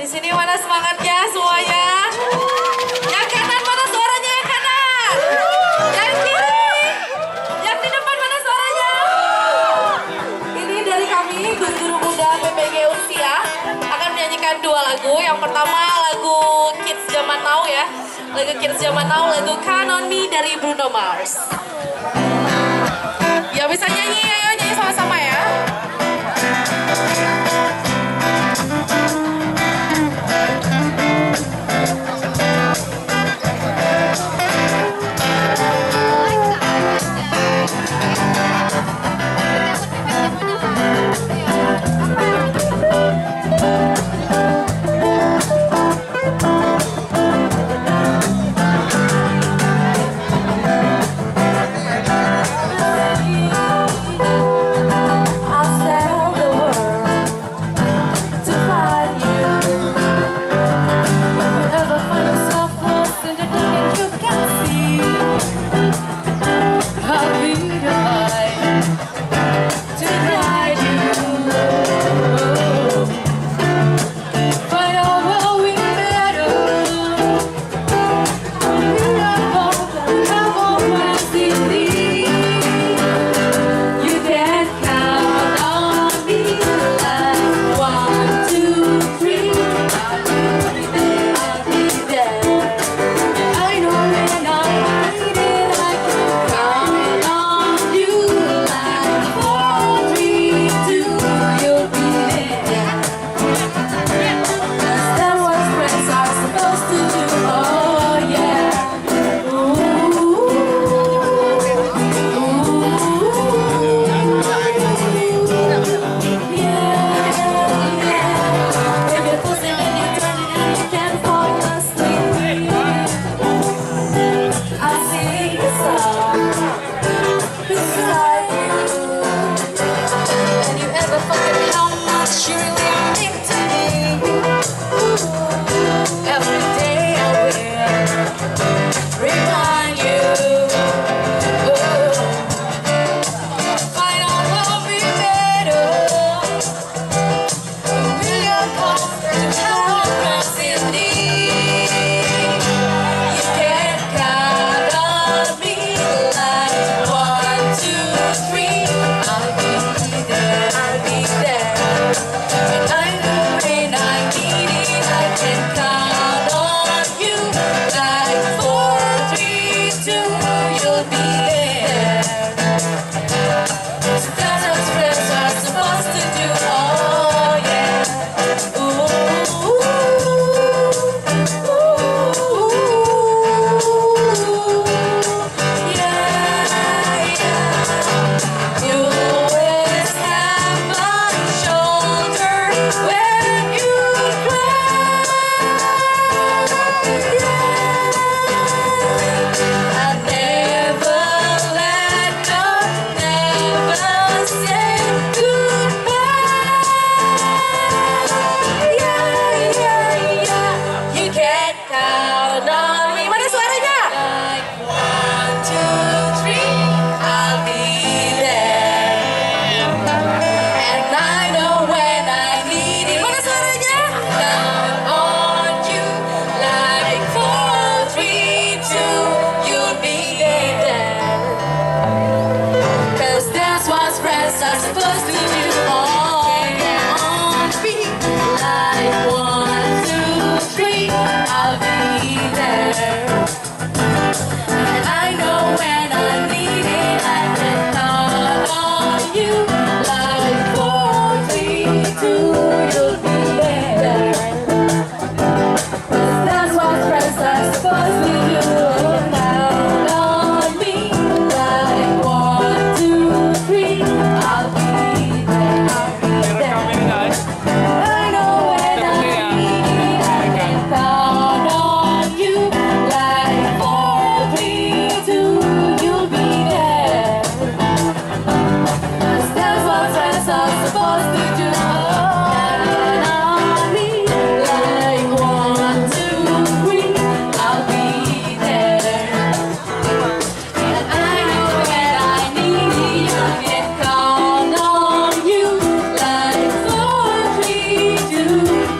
sini mana semangatnya semuanya? Yang kanan mana suaranya yang kanan? Yang kiri? Yang di depan mana suaranya? Ini dari kami guru-guru muda PPG Usia akan menyanyikan dua lagu. Yang pertama lagu Kids Zaman Now ya. Lagu Kids Zaman Now, lagu Count on Me dari Bruno Mars. Ya bisa nyanyi, ayo nyanyi sama-sama ya.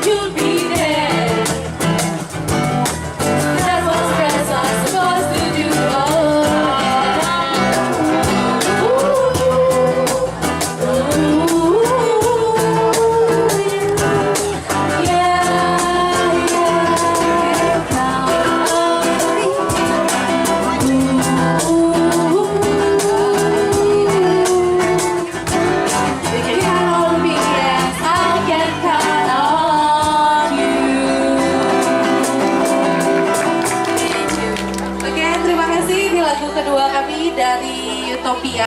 You'll be there. topi ya.